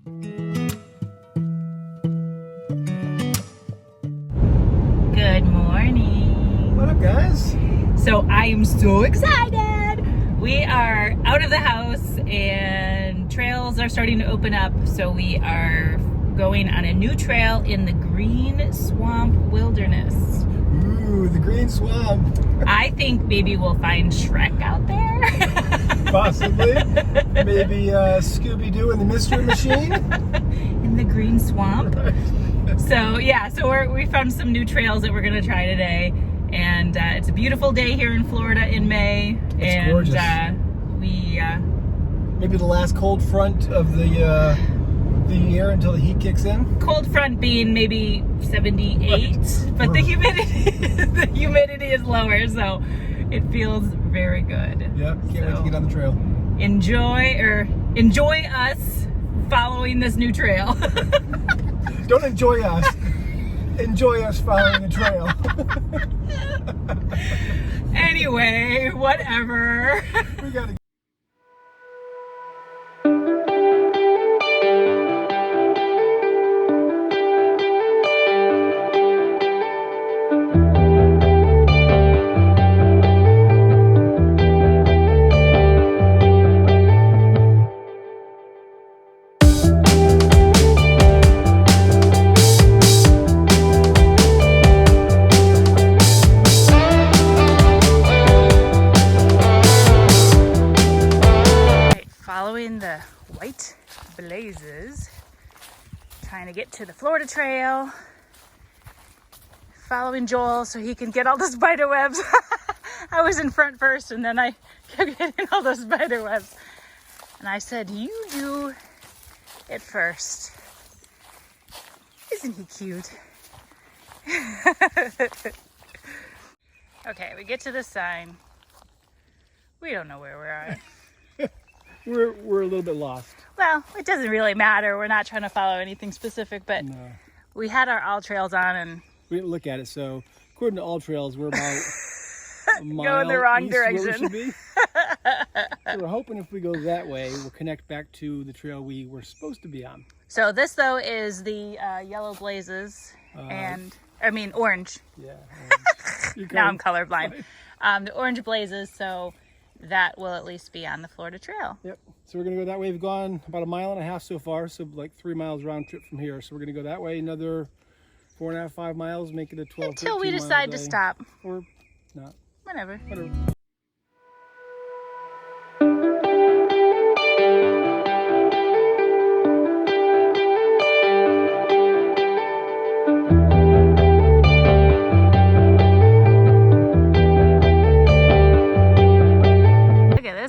Good morning. What up, guys? So I am so excited. We are out of the house and trails are starting to open up. So we are going on a new trail in the Green Swamp Wilderness. Ooh, the Green Swamp. I think maybe we'll find Shrek out there. Possibly. Maybe Scooby-Doo and the Mystery Machine. In the Green Swamp. So yeah, so we found some new trails that we're gonna try today, and it's a beautiful day here in Florida in May. It's gorgeous. Maybe the last cold front of the year until the heat kicks in. Cold front being maybe 78, but the humidity is lower, so it feels very good. Yeah, can't wait to get on the trail. Enjoy us following this new trail. Don't enjoy us. Enjoy us following the trail. Anyway, whatever. We gotta. Following the white blazes, trying to get to the Florida Trail, following Joel so he can get all the spider webs. I was in front first and then I kept getting all those spider webs. And I said, you do it first. Isn't he cute? Okay, we get to the sign. We don't know where we're at. We're a little bit lost. Well, it doesn't really matter. We're not trying to follow anything specific, but no. We had our all trails on and we didn't look at it. So according to all trails, we're about a mile go in the wrong east where we direction. should be. So we're hoping if we go that way, we'll connect back to the trail we were supposed to be on. So this though is the yellow blazes orange. Yeah. Now I'm colorblind. The orange blazes, so that will at least be on the Florida Trail. Yep. So we're gonna go that way. We've gone about 1.5 miles so far, so like 3 miles round trip from here. So we're gonna go that way another 4.5, 5 miles, make it a 12. Until we decide to stop. Or not. Whatever.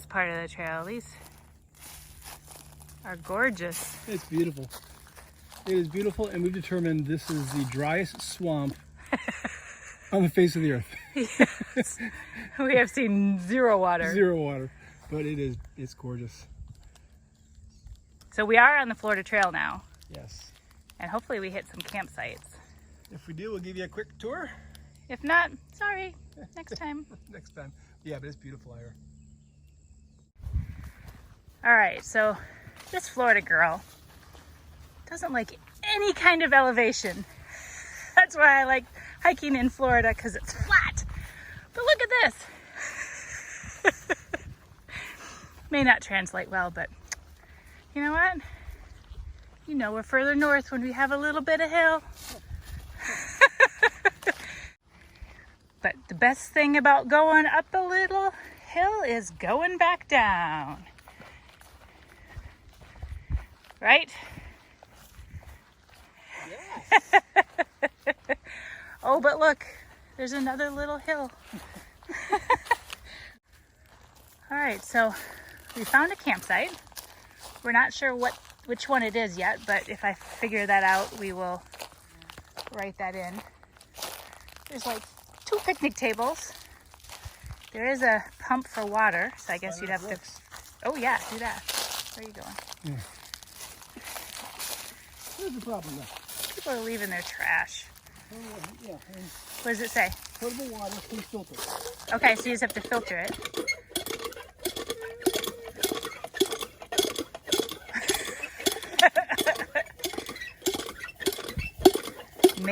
Part of the trail. These are gorgeous. It's beautiful. It is beautiful, and we've determined this is the driest swamp on the face of the earth. Yes. We have seen zero water. Zero water, but it's gorgeous. So we are on the Florida Trail now. Yes. And hopefully we hit some campsites. If we do, we'll give you a quick tour. If not, sorry. Next time. Next time. Yeah, but it's beautiful here. All right, so this Florida girl doesn't like any kind of elevation. That's why I like hiking in Florida, because it's flat. But look at this. May not translate well, but you know what? You know we're further north when we have a little bit of hill. But the best thing about going up a little hill is going back down. Right? Yes. Oh, but look, there's another little hill. All right, so we found a campsite. We're not sure which one it is yet, but if I figure that out, we will write that in. There's like 2 picnic tables. There is a pump for water, so I guess you'd have to... Oh yeah, do that. Where are you going? Yeah. Here's the problem though. People are leaving their trash. Yeah. What does it say? Potable water, please filter. Okay, so you just have to filter it.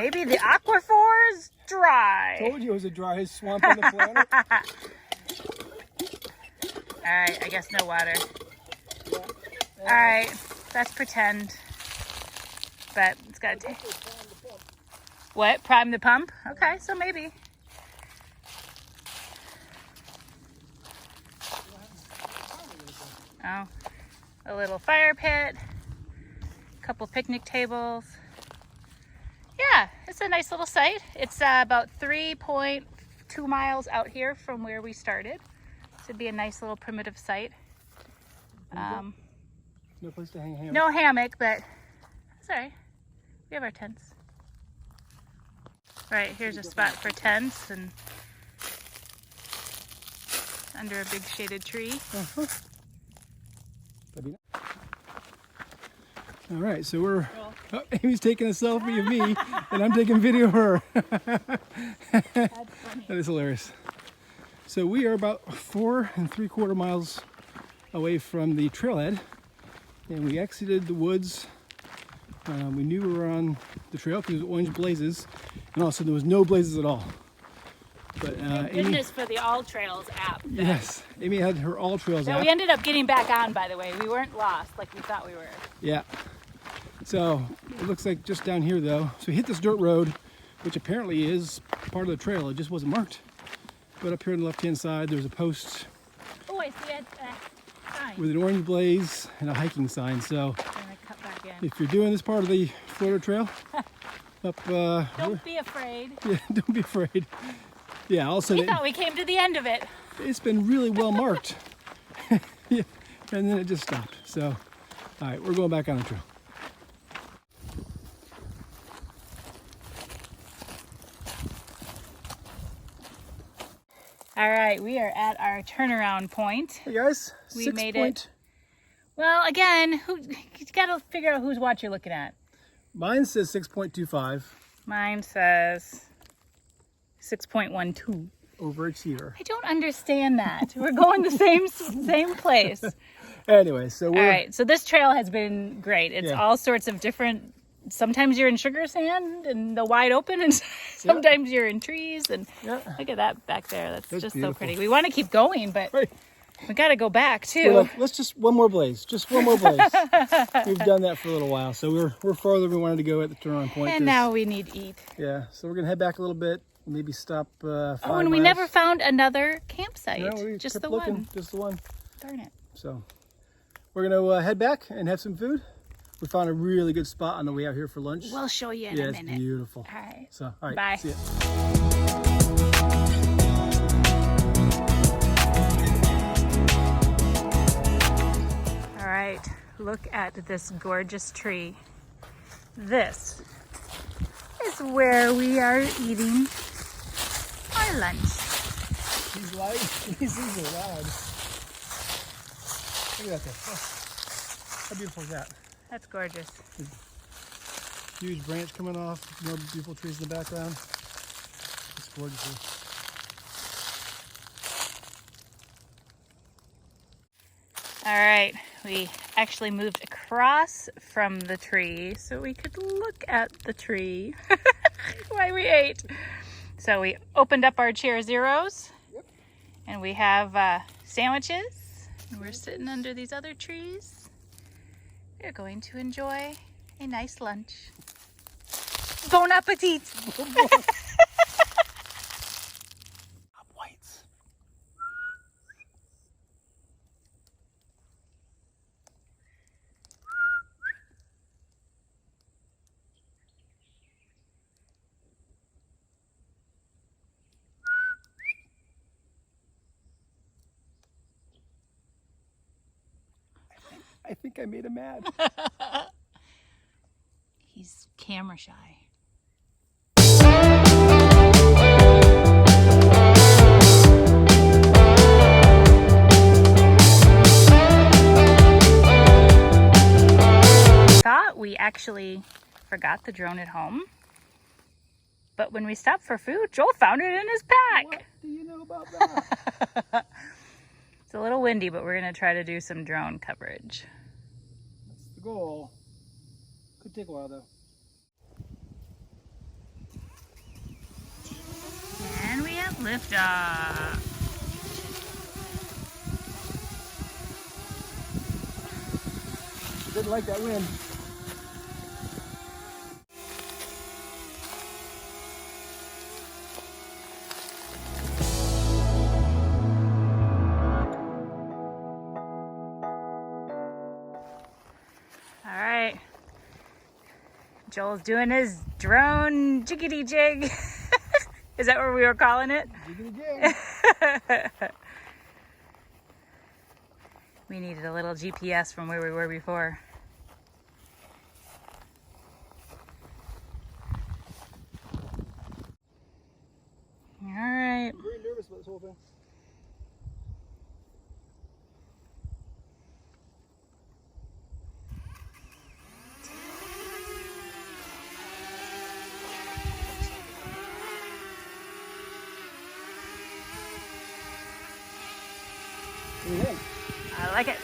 maybe the aquifers dry. Told you it was the driest swamp on the planet. All right, I guess no water. All right, that's pretend. But it's got to take. What? Prime the pump? Okay, so maybe. Oh, a little fire pit, a couple picnic tables. Yeah, it's a nice little site. It's about 3.2 miles out here from where we started. So it'd be a nice little primitive site. No place to hang a hammock. No hammock, but it's all right. We have our tents. Right, here's a spot for tents and under a big shaded tree. All right, so we're, oh, Amy's taking a selfie of me and I'm taking video of her. That's funny. That is hilarious. So we are about 4 3/4 miles away from the trailhead, and we exited the woods. We knew we were on the trail because it was orange blazes, and all of a sudden there was no blazes at all. But Thank goodness for the All Trails app. Yes, Amy had her All Trails app. We ended up getting back on, by the way. We weren't lost like we thought we were. Yeah. So it looks like just down here though. So we hit this dirt road, which apparently is part of the trail. It just wasn't marked. But up here on the left-hand side, there's a post Oh, I see a sign. with an orange blaze and a hiking sign. So I'm gonna cut back in. if you're doing this part of the Florida Trail, up, Don't be afraid. yeah, don't be afraid. Yeah, also We thought we came to the end of it. it's been really well marked. Yeah, and then it just stopped. So, all right, we're going back on the trail. All right, we are at our turnaround point. Hey guys, We made it. Well, again, you gotta figure out whose watch you're looking at. Mine says 6.25. Mine says 6.12. Overachiever. I don't understand that. We're going the same place. Anyway, so we're All right, so this trail has been great. It's Yeah. all sorts of different. Sometimes you're in sugar sand and the wide open, and sometimes you're in trees. And yeah. look at that back there. That's just beautiful. so pretty. We want to keep going, but Right. we got to go back We're too. like, let's just one more blaze, just one more blaze. We've done that for a little while, so we're farther than we wanted to go at the turnaround point. And 'cause- now we need to eat. yeah, so we're gonna head back a little bit, maybe stop. 5 Oh, and we miles. never found another campsite. No, we Just kept the looking, one. just the one. Darn it. So we're gonna head back and have some food. We found a really good spot on the way out here for lunch. We'll show you in yeah, a it's minute. beautiful. All right. So all right, Bye. see ya. All right. Look at this gorgeous tree. This is where we are eating our lunch. He's loud. These things are loud. Look at that thing. Oh, how beautiful is that? That's gorgeous. Huge branch coming off, more beautiful trees in the background. It's gorgeous here. All right, we actually moved across from the tree so we could look at the tree while we ate. So we opened up our chair zeros, and we have sandwiches, and we're sitting under these other trees. We're going to enjoy a nice lunch. Bon appetit! Whites. I think I made him mad. He's camera shy. Thought we actually forgot the drone at home, but when we stopped for food, Joel found it in his pack. What do you know about that? It's a little windy, but we're gonna try to do some drone coverage. That's the goal. Could take a while though. Lift off. Didn't like that wind. All right. Joel's doing his drone jiggity jig. Is that what we were calling it? Jiggity jig. We needed a little GPS from where we were before. All right. I'm very nervous about this whole thing. What do you think? I like it.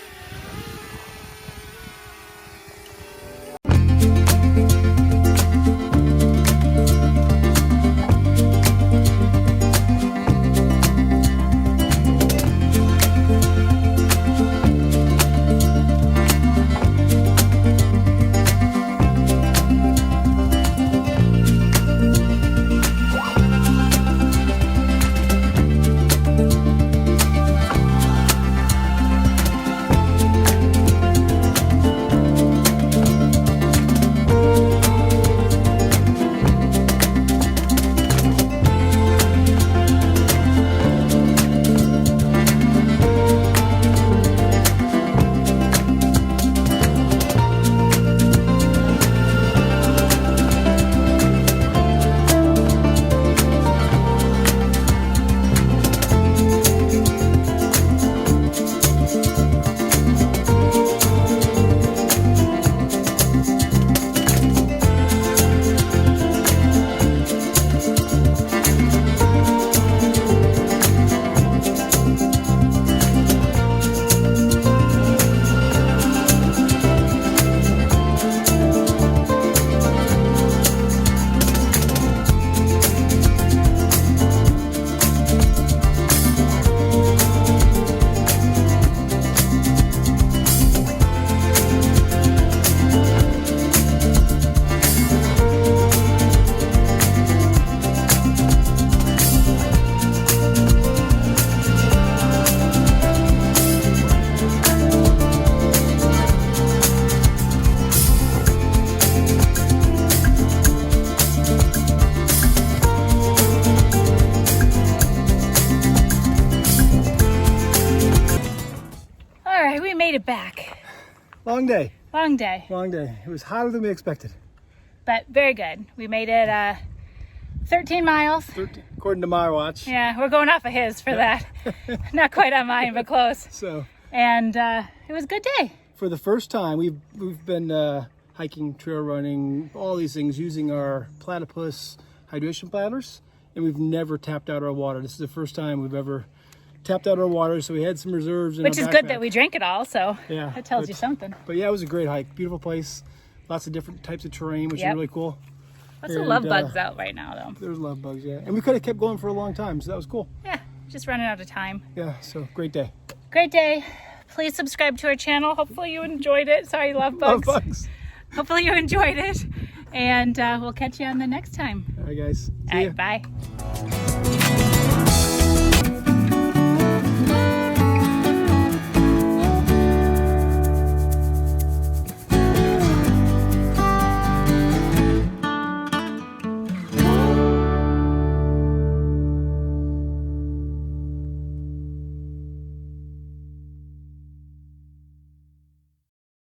Made it back. Long day. Long day. Long day. It was hotter than we expected. But very good. We made it 13 miles. 13, according to my watch. Yeah, we're going off of his for that. Not quite on mine, but close. So. And it was a good day. For the first time, we've been hiking, trail running, all these things using our platypus hydration bladders, and we've never tapped out our water. This is the first time we've ever tapped out our water, so we had some reserves in Which our is good that we drank it all, so yeah, that tells you something. But yeah, it was a great hike. Beautiful place. Lots of different types of terrain, which is really cool. Lots of love bugs out right now, though. There's love bugs, yeah. And we could have kept going for a long time, so that was cool. Yeah, just running out of time. Yeah, so great day. Great day. Please subscribe to our channel. Hopefully you enjoyed it. Sorry, love bugs. Love bugs. Hopefully you enjoyed it. And we'll catch you on the next time. All right, guys. See All ya. right, bye.